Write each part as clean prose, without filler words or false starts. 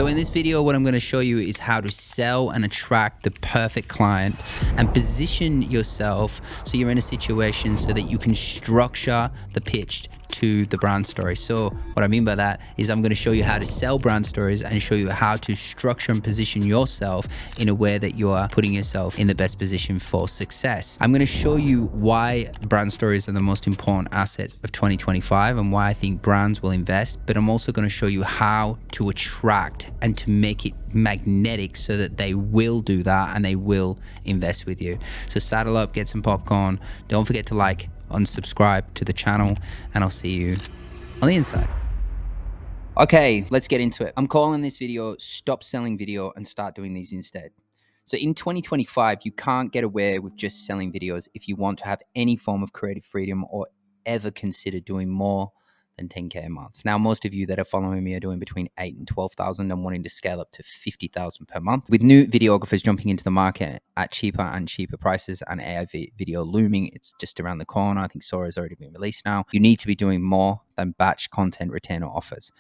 So in this video, what I'm going to show you is how to sell and attract the perfect client and position yourself so you're in a situation so that you can structure the pitch to the brand story. So what I mean by that is I'm going to show you how to sell brand stories and show you how to structure and position yourself in a way that you are putting yourself in the best position for success. I'm going to show you why brand stories are the most important assets of 2025 and why I think brands will invest, but I'm also going to show you how to attract and to make it magnetic so that they will do that and they will invest with you. So saddle up, get some popcorn. Don't forget to like, unsubscribe to the channel, and I'll see you on the inside. Okay, let's get into it. I'm calling this video Stop Selling Video and Start Doing These Instead. So in 2025, you can't get away with just selling videos if you want to have any form of creative freedom or ever consider doing more than 10K a month. Now, most of you that are following me are doing between 8 and 12,000 and wanting to scale up to 50,000 per month. With new videographers jumping into the market at cheaper and cheaper prices and AI video looming, it's just around the corner. I think Sora has already been released now. You need to be doing more than batch content retainer offers.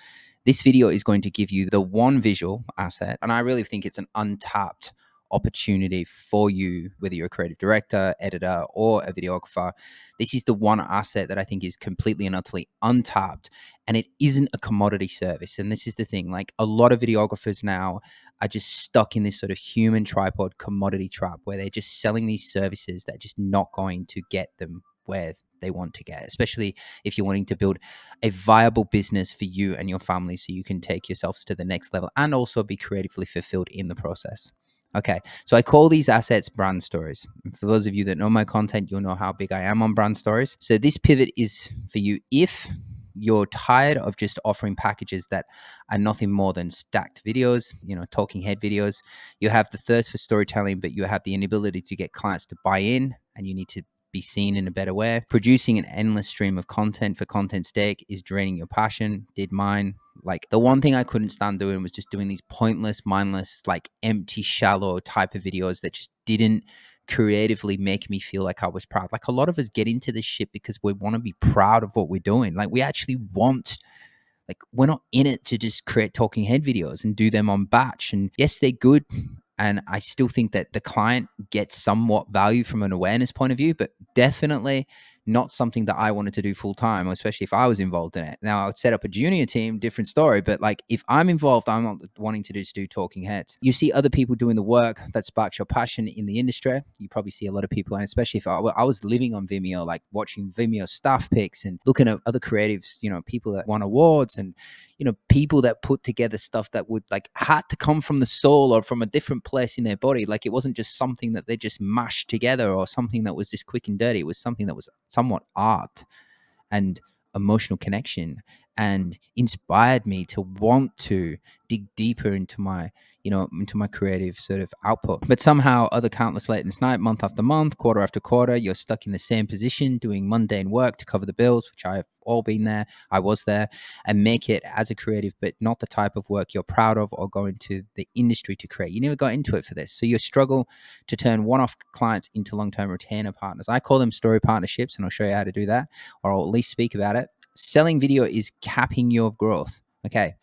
This video is going to give you the one visual asset, and I really think it's an untapped opportunity for you, whether you're a creative director, editor, or a videographer. This is the one asset that I think is completely and utterly untapped, and it isn't a commodity service. And this is the thing, like a lot of videographers now are just stuck in this sort of human tripod commodity trap where they're just selling these services that are just not going to get them where they want to get, especially if you're wanting to build a viable business for you and your family so you can take yourselves to the next level and also be creatively fulfilled in the process. Okay, so I call these assets brand stories. And for those of you that know my content, you'll know how big I am on brand stories. So this pivot is for you if you're tired of just offering packages that are nothing more than stacked videos, talking head videos. You have the thirst for storytelling, but you have the inability to get clients to buy in, and you need to be seen in a better way. Producing an endless stream of content for content's sake is draining your passion. Did mine. Like the one thing I couldn't stand doing was just doing these pointless, mindless, like empty, shallow type of videos that just didn't creatively make me feel like I was proud. Like a lot of us get into this shit because we want to be proud of what we're doing. Like we actually want, like we're not in it to just create talking head videos and do them on batch. And yes, they're good. And I still think that the client gets somewhat value from an awareness point of view, but definitely not something that I wanted to do full time, especially if I was involved in it. Now I would set up a junior team, different story, but like if I'm involved, I'm not wanting to just do talking heads. You see other people doing the work that sparks your passion in the industry. You probably see a lot of people, and especially if I was living on Vimeo, like watching Vimeo staff picks and looking at other creatives, people that won awards and, people that put together stuff that would like had to come from the soul or from a different place in their body. Like it wasn't just something that they just mashed together or something that was just quick and dirty. It was something that was somewhat art and emotional connection and inspired me to want to dig deeper into my creative sort of output. But somehow other countless late night, month after month, quarter after quarter, you're stuck in the same position doing mundane work to cover the bills, which I've all been there. I was there, and make it as a creative, but not the type of work you're proud of or go into the industry to create. You never got into it for this. So you struggle to turn one-off clients into long-term retainer partners. I call them story partnerships, and I'll show you how to do that, or I'll at least speak about it. Selling video is capping your growth. Okay.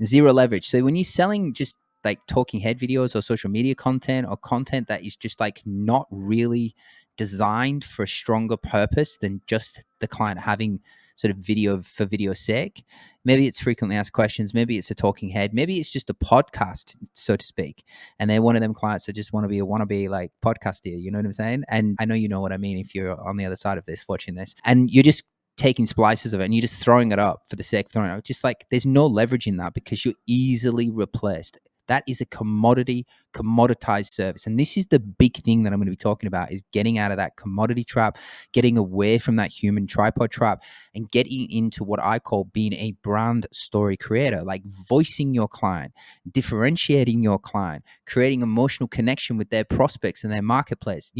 Zero leverage. So when you're selling just like talking head videos or social media content or content that is just like not really designed for a stronger purpose than just the client having sort of video for video's sake. Maybe it's frequently asked questions. Maybe it's a talking head. Maybe it's just a podcast, so to speak. And they're one of them clients that just want to be a wannabe like podcaster. You know what I'm saying? And I know you know what I mean if you're on the other side of this, watching this. And you're just taking splices of it and you're just throwing it up for the sake of throwing it up. Just like there's no leverage in that because you're easily replaced. That is a commoditized service. And this is the big thing that I'm going to be talking about is getting out of that commodity trap, getting away from that human tripod trap and getting into what I call being a brand story creator, like voicing your client, differentiating your client, creating emotional connection with their prospects and their marketplace,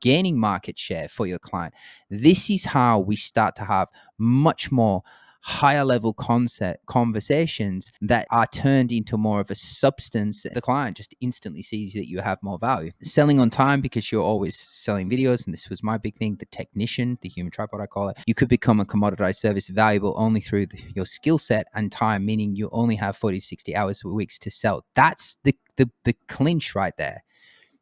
gaining market share for your client. This is how we start to have much more higher level concept conversations that are turned into more of a substance. The client just instantly sees that you have more value. Selling on time, because you're always selling videos, and this was my big thing, the technician, the human tripod I call it. You could become a commoditized service valuable only through your skill set and time, meaning you only have 40 to 60 hours a week to sell. That's the clinch right there.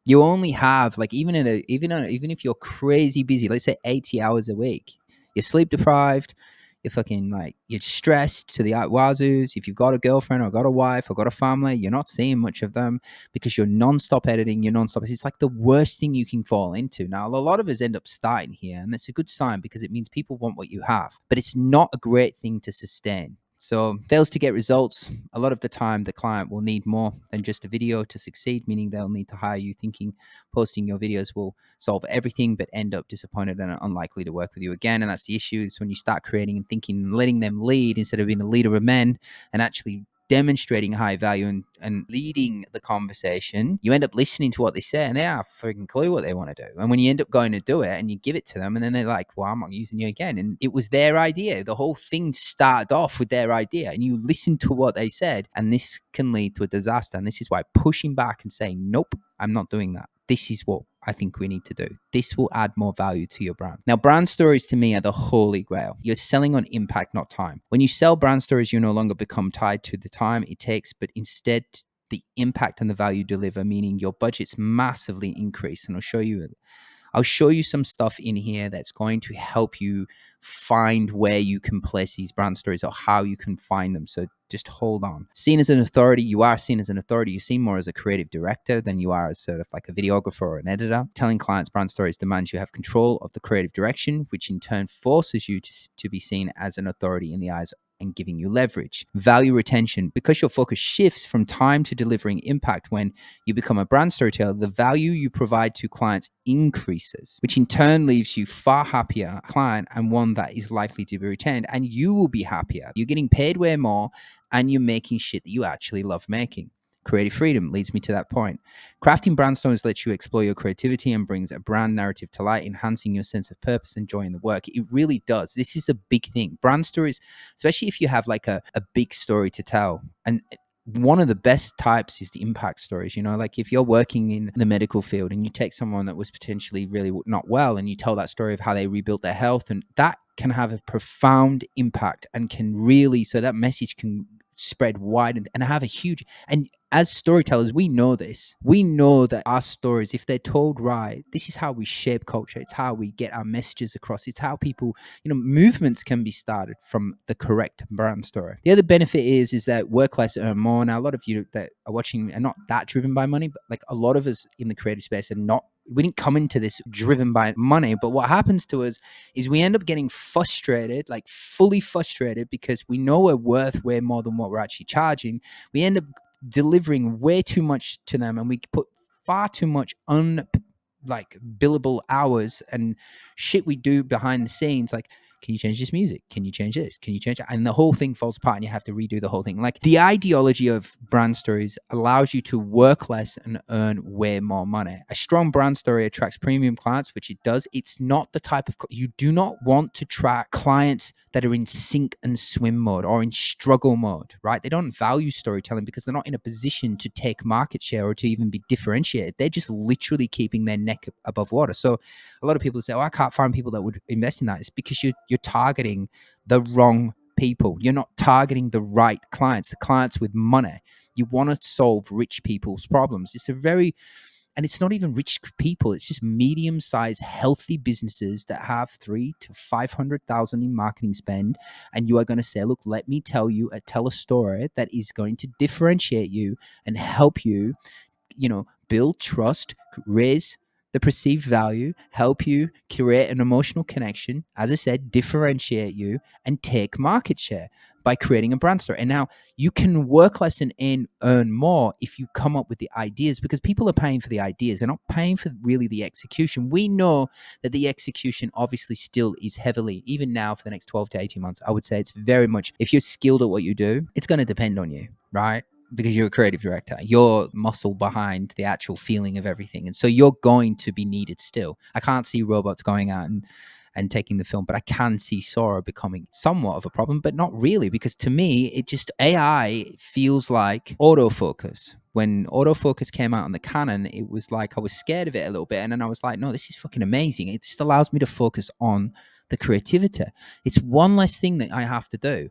You only have, like, even if you're crazy busy, let's say 80 hours a week, you're sleep deprived, you're fucking, like, you're stressed to the wazoos. If you've got a girlfriend or got a wife or got a family, you're not seeing much of them because you're nonstop editing, you're nonstop. It's like the worst thing you can fall into. Now, a lot of us end up starting here, and that's a good sign because it means people want what you have, but it's not a great thing to sustain. So fails to get results. A lot of the time, the client will need more than just a video to succeed, meaning they'll need to hire you thinking posting your videos will solve everything, but end up disappointed and unlikely to work with you again. And that's the issue. It's when you start creating and thinking and letting them lead instead of being a leader of men and actually demonstrating high value and leading the conversation, you end up listening to what they say and they have a freaking clue what they want to do. And when you end up going to do it and you give it to them and then they're like, well, I'm not using you again. And it was their idea. The whole thing started off with their idea and you listen to what they said, and this can lead to a disaster. And this is why pushing back and saying, nope, I'm not doing that. This is what I think we need to do. This will add more value to your brand. Now, brand stories to me are the holy grail. You're selling on impact, not time. When you sell brand stories, you no longer become tied to the time it takes, but instead the impact and the value you deliver, meaning your budget's massively increase. And I'll show you some stuff in here that's going to help you find where you can place these brand stories or how you can find them. So just hold on. Seen as an authority, you are seen as an authority. You're seen more as a creative director than you are as sort of like a videographer or an editor. Telling clients brand stories demands you have control of the creative direction, which in turn forces you to be seen as an authority in the eyes and giving you leverage. Value retention, because your focus shifts from time to delivering impact. When you become a brand storyteller, the value you provide to clients increases, which in turn leaves you far happier client and one that is likely to be retained, and you will be happier. You're getting paid way more and you're making shit that you actually love making. Creative freedom leads me to that point. Crafting brand stories lets you explore your creativity and brings a brand narrative to light, enhancing your sense of purpose and joy in the work. It really does. This is a big thing. Brand stories, especially if you have like a big story to tell. And one of the best types is the impact stories. You know, like if you're working in the medical field and you take someone that was potentially really not well and you tell that story of how they rebuilt their health, and that can have a profound impact and can really, so that message can spread wide and have a huge, and as storytellers, we know this. We know that our stories, if they're told right, this is how we shape culture. It's how we get our messages across. It's how people, movements can be started from the correct brand story. The other benefit is that work less, earn more. Now, a lot of you that are watching are not that driven by money, but like a lot of us in the creative space are not. We didn't come into this driven by money, but what happens to us is we end up getting frustrated, like fully frustrated, because we know we're worth way more than what we're actually charging. We end up delivering way too much to them, and we put far too much billable hours and shit we do behind the scenes, like, can you change this music? Can you change this? Can you change that? And the whole thing falls apart and you have to redo the whole thing. Like, the ideology of brand stories allows you to work less and earn way more money. A strong brand story attracts premium clients, which it does. It's not the type of, you do not want to track clients that are in sink and swim mode or in struggle mode, right? They don't value storytelling because they're not in a position to take market share or to even be differentiated. They're just literally keeping their neck above water. So a lot of people say, oh, I can't find people that would invest in that. It's because you're targeting the wrong people. You're not targeting the right clients, the clients with money. You want to solve rich people's problems. And it's not even rich people. It's just medium-sized, healthy businesses that have 300,000 to 500,000 in marketing spend. And you are going to say, look, let me tell a story that is going to differentiate you and help you, build trust, raise the perceived value, help you create an emotional connection, as I said, differentiate you and take market share by creating a brand story. And now you can work less and earn more if you come up with the ideas, because people are paying for the ideas. They're not paying for really the execution. We know that the execution obviously still is heavily, even now for the next 12 to 18 months, I would say it's very much, if you're skilled at what you do, it's going to depend on you, right? Because you're a creative director, you're muscle behind the actual feeling of everything. And so you're going to be needed still. I can't see robots going out and taking the film, but I can see Sora becoming somewhat of a problem, but not really, because to me, it just AI feels like autofocus. When autofocus came out on the Canon, it was like I was scared of it a little bit, and then I was like, no, this is fucking amazing. It just allows me to focus on the creativity. It's one less thing that I have to do.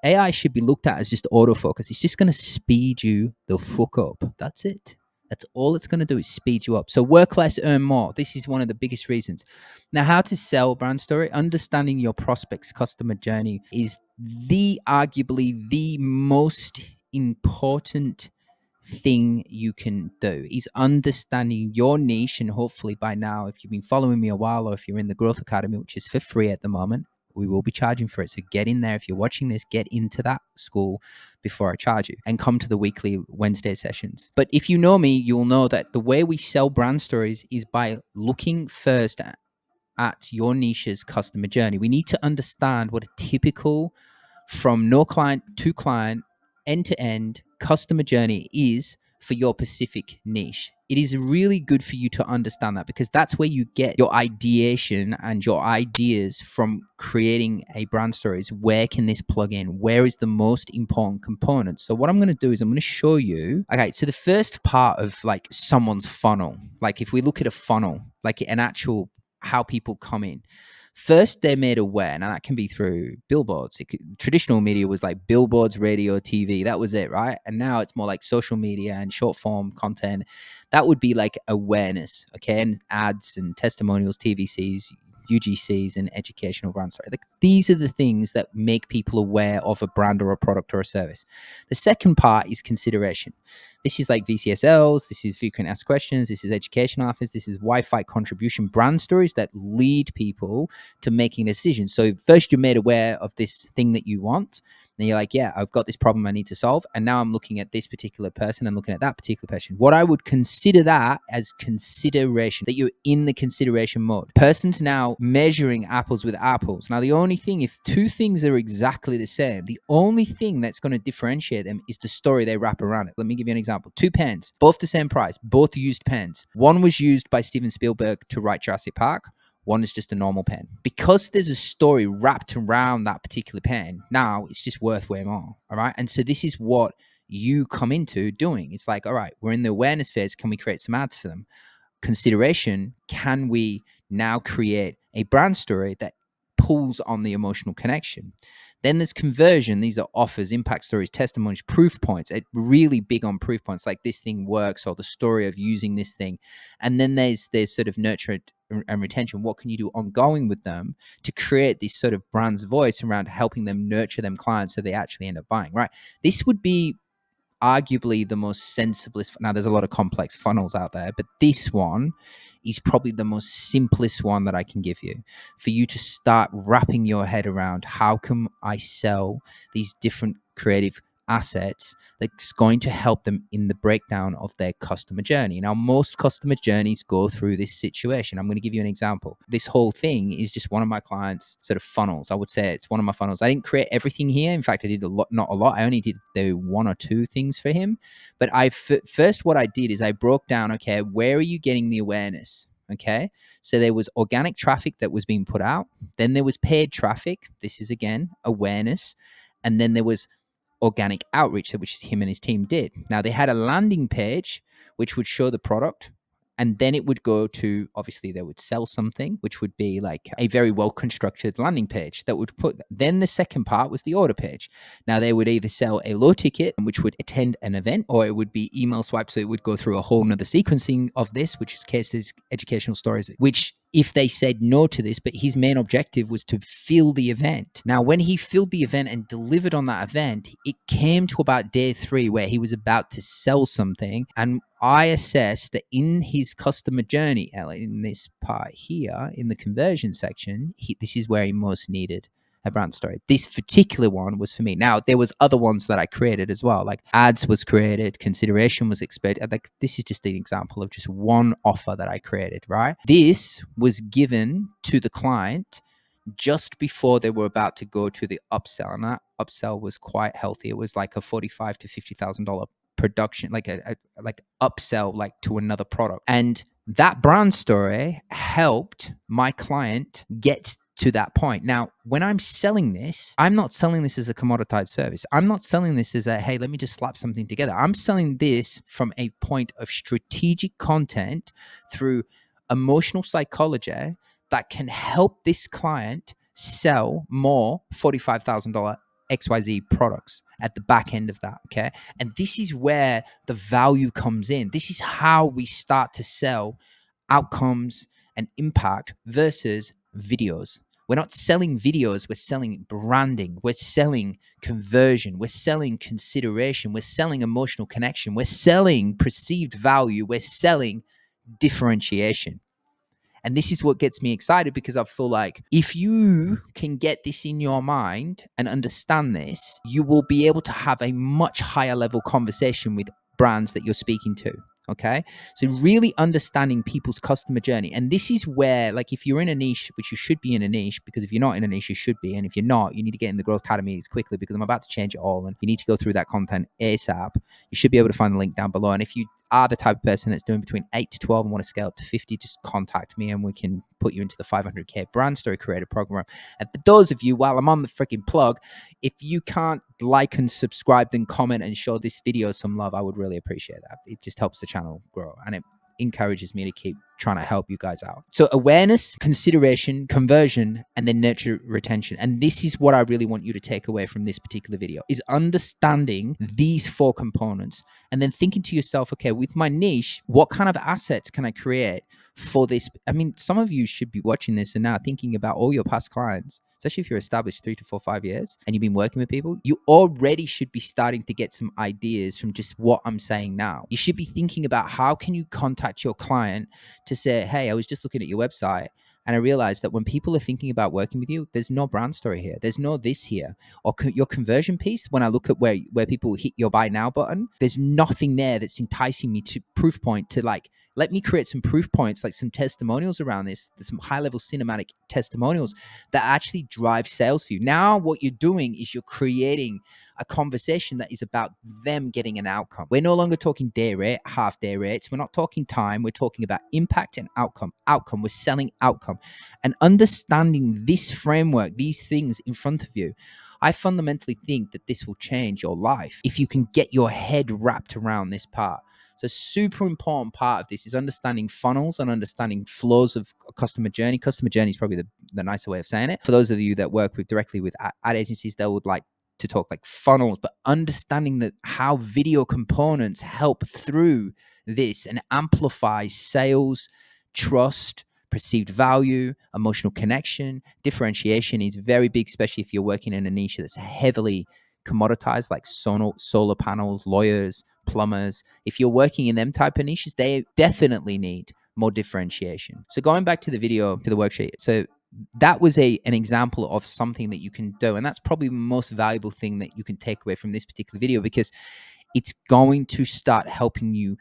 AI should be looked at as just autofocus. It's just going to speed you the fuck up. That's it. That's all it's going to do is speed you up. So work less, earn more. This is one of the biggest reasons. Now, how to sell brand story, understanding your prospect's customer journey is arguably the most important thing you can do, is understanding your niche. And hopefully by now, if you've been following me a while, or if you're in the Growth Academy, which is for free at the moment, we will be charging for it. So get in there. If you're watching this, get into that school before I charge you, and come to the weekly Wednesday sessions. But if you know me, you'll know that the way we sell brand stories is by looking first at your niche's customer journey. We need to understand what a typical, from no client to client, end to end customer journey is for your specific niche. It is really good for you to understand that, because that's where you get your ideation and your ideas from creating a brand story. Is where can this plug in? Where is the most important component? So what I'm going to do is I'm going to show you. Okay, so the first part of like someone's funnel, like if we look at a funnel, like an actual how people come in. First, they're made aware, and that can be through billboards. Traditional media was like billboards, radio, TV. That was it, right? And now it's more like social media and short form content. That would be like awareness, okay? And ads and testimonials, TVCs, UGCs, and educational brand story. Like, these are the things that make people aware of a brand or a product or a service. The second part is consideration. This is like VCSLs, this is you can ask questions, this is education offers, this is Wi-Fi contribution brand stories that lead people to making decisions. So first you're made aware of this thing that you want. And you're like, yeah, I've got this problem I need to solve. And now I'm looking at this particular person and looking at that particular person. What I would consider that as consideration, that you're in the consideration mode. Person's now measuring apples with apples. Now, the only thing, if two things are exactly the same, the only thing that's going to differentiate them is the story they wrap around it. Let me give you an example. Two pens, both the same price, both used pens. One was used by Steven Spielberg to write Jurassic Park. One is just a normal pen. Because there's a story wrapped around that particular pen, now it's just worth way more. All right. And so this is what you come into doing. It's like, all right, we're in the awareness phase. Can we create some ads for them? Consideration, can we now create a brand story that pulls on the emotional connection? Then there's conversion. These are offers, impact stories, testimonies, proof points. It's really big on proof points, like this thing works, or the story of using this thing. And then there's sort of nurture and retention. What can you do ongoing with them to create this sort of brand's voice around helping them nurture them clients so they actually end up buying, right? This would be arguably the most sensiblest. Now, there's a lot of complex funnels out there, but this one is probably the most simplest one that I can give you, for you to start wrapping your head around how can I sell these different creative assets that's going to help them in the breakdown of their customer journey. Now, most customer journeys go through this situation. I'm going to give you an example. This whole thing is just one of my clients' sort of funnels. I would say it's one of my funnels. I didn't create everything here. In fact, I did not a lot. I only did the one or two things for him. But first, what I did is I broke down, okay, where are you getting the awareness? Okay. So there was organic traffic that was being put out. Then there was paid traffic. This is again awareness. And then there was organic outreach, which him and his team did. Now, they had a landing page which would show the product, and then it would go to, obviously they would sell something, which would be like a very well constructed landing page that would put. Then the second part was the order page. Now, they would either sell a low ticket, which would attend an event, or it would be email swipe, so it would go through a whole nother sequencing of this, which is case studies, educational stories, which if they said no to this, but his main objective was to fill the event. Now, when he filled the event and delivered on that event, it came to about day 3 where he was about to sell something. And I assessed that in his customer journey, in this part here, in the conversion section, this is where he most needed a brand story. This particular one was for me. Now, there was other ones that I created as well, like ads was created, consideration was expected. Like, this is just an example of just one offer that I created, right? This was given to the client just before they were about to go to the upsell, and that upsell was quite healthy. It was like a $45,000 to $50,000 production, like a like upsell, like to another product. And that brand story helped my client get to that point. Now, when I'm selling this, I'm not selling this as a commoditized service. I'm not selling this as a, hey, let me just slap something together. I'm selling this from a point of strategic content through emotional psychology that can help this client sell more $45,000 XYZ products at the back end of that. Okay. And this is where the value comes in. This is how we start to sell outcomes and impact versus videos. We're not selling videos, we're selling branding, we're selling conversion, we're selling consideration, we're selling emotional connection, we're selling perceived value, we're selling differentiation. And this is what gets me excited, because I feel like if you can get this in your mind and understand this, you will be able to have a much higher level conversation with brands that you're speaking to. Okay. So really understanding people's customer journey. And this is where, like, if you're in a niche, which you should be in a niche, because if you're not in a niche, you should be. And if you're not, you need to get in the Growth Academy quickly, because I'm about to change it all. And you need to go through that content ASAP. You should be able to find the link down below. And if you are the type of person that's doing between 8 to 12 and want to scale up to 50, just contact me and we can put you into the 500K brand story creator program. And for those of you, while I'm on the freaking plug, if you can't like and subscribe, then comment and show this video some love, I would really appreciate that. It just helps the channel grow and it encourages me to keep trying to help you guys out. So awareness, consideration, conversion, and then nurture retention. And this is what I really want you to take away from this particular video, is understanding these 4 components and then thinking to yourself, okay, with my niche, what kind of assets can I create for this? I mean, some of you should be watching this and now thinking about all your past clients, especially if you're established 3 to 4, 5 years and you've been working with people. You already should be starting to get some ideas from just what I'm saying now. You should be thinking about how can you contact your client to say, hey, I was just looking at your website and I realized that when people are thinking about working with you, there's no brand story here. There's no this here. Or your conversion piece, when I look at where people hit your buy now button, there's nothing there that's enticing me to proof point to, like, let me create some proof points, like some testimonials around this. There's some high level cinematic testimonials that actually drive sales for you. Now, what you're doing is you're creating a conversation that is about them getting an outcome. We're no longer talking day rate, half day rates. We're not talking time. We're talking about impact and outcome. Outcome. We're selling outcome. And understanding this framework, these things in front of you, I fundamentally think that this will change your life if you can get your head wrapped around this part. So a super important part of this is understanding funnels and understanding flows of a customer journey. Customer journey is probably the nicer way of saying it. For those of you that work directly with ad agencies, they would like to talk like funnels, but understanding that how video components help through this and amplify sales, trust, perceived value, emotional connection, differentiation is very big, especially if you're working in a niche that's heavily commoditized, like solar panels, lawyers, plumbers. If you're working in them type of niches, they definitely need more differentiation. So going back to the video, to the worksheet. So that was an example of something that you can do. And that's probably the most valuable thing that you can take away from this particular video, because it's going to start helping you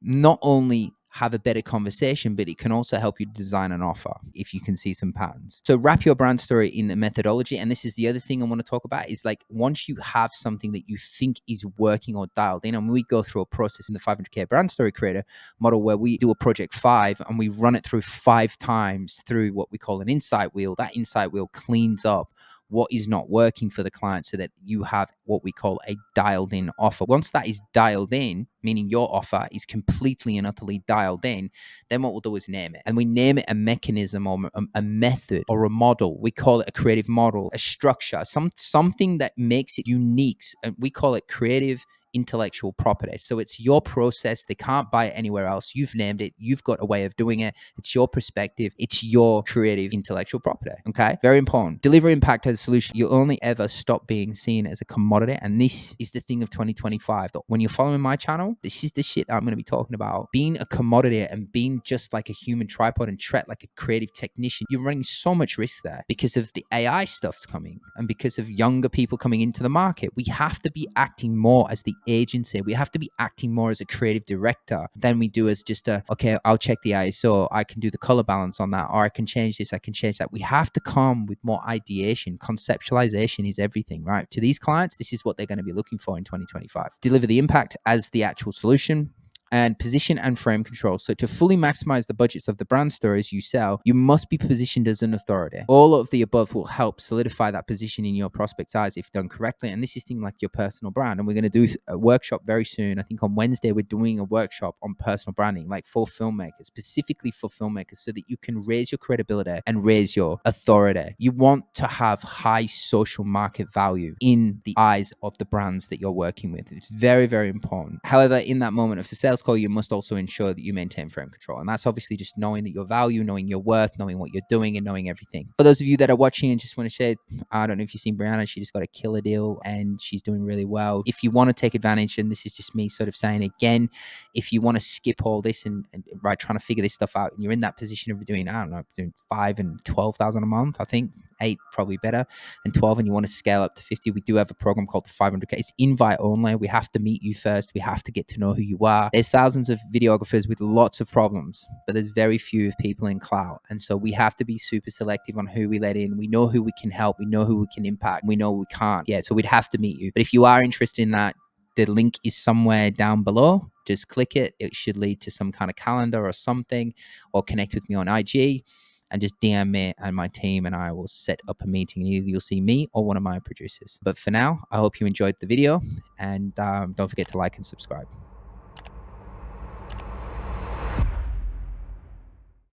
not only have a better conversation, but it can also help you design an offer if you can see some patterns. So wrap your brand story in a methodology. And this is the other thing I want to talk about, is like, once you have something that you think is working or dialed in, and we go through a process in the 500K brand story creator model where we do a project 5 and we run it through 5 times through what we call an insight wheel. That insight wheel cleans up what is not working for the client so that you have what we call a dialed in offer. Once that is dialed in, meaning your offer is completely and utterly dialed in, then what we'll do is name it. And we name it a mechanism or a method or a model. We call it a creative model, a structure, something that makes it unique. And we call it creative intellectual property. So it's your process. They can't buy it anywhere else. You've named it. You've got a way of doing it. It's your perspective. It's your creative intellectual property. Okay. Very important. Deliver impact as a solution. You'll only ever stop being seen as a commodity. And this is the thing of 2025. When you're following my channel, this is the shit I'm going to be talking about. Being a commodity and being just like a human tripod and treat like a creative technician, you're running so much risk there because of the AI stuff coming and because of younger people coming into the market. We have to be acting more as the agency. We have to be acting more as a creative director than we do as just okay, I'll check the ISO, I can do the color balance on that, or I can change this, I can change that. We have to come with more ideation. Conceptualization is everything, right? To these clients, this is what they're going to be looking for in 2025. Deliver the impact as the actual solution. and position and frame control. So to fully maximize the budgets of the brand stories you sell, you must be positioned as an authority. All of the above will help solidify that position in your prospect's eyes if done correctly. And this is thing like your personal brand. And we're going to do a workshop very soon. I think on Wednesday, we're doing a workshop on personal branding, like for filmmakers, specifically for filmmakers, so that you can raise your credibility and raise your authority. You want to have high social market value in the eyes of the brands that you're working with. It's very, very important. However, in that moment of the sales call, you must also ensure that you maintain frame control. And that's obviously just knowing that your value, knowing your worth, knowing what you're doing, and knowing everything. For those of you that are watching and just want to share, I don't know if you've seen Brianna, she just got a killer deal and she's doing really well. If you want to take advantage, and this is just me sort of saying again, if you want to skip all this and right, trying to figure this stuff out, and you're in that position of doing, I don't know, doing 5 and 12,000 a month, I think 8 probably better, and 12, and you want to scale up to 50, we do have a program called the 500K. It's invite only. We have to meet you first. We have to get to know who you are. There's thousands of videographers with lots of problems, but there's very few people in clout. And so we have to be super selective on who we let in. We know who we can help. We know who we can impact. We know we can't. Yeah, so we'd have to meet you. But if you are interested in that, the link is somewhere down below. Just click it. It should lead to some kind of calendar or something, or connect with me on IG and just DM me and my team, and I will set up a meeting. Either you'll see me or one of my producers. But for now, I hope you enjoyed the video, and don't forget to like and subscribe.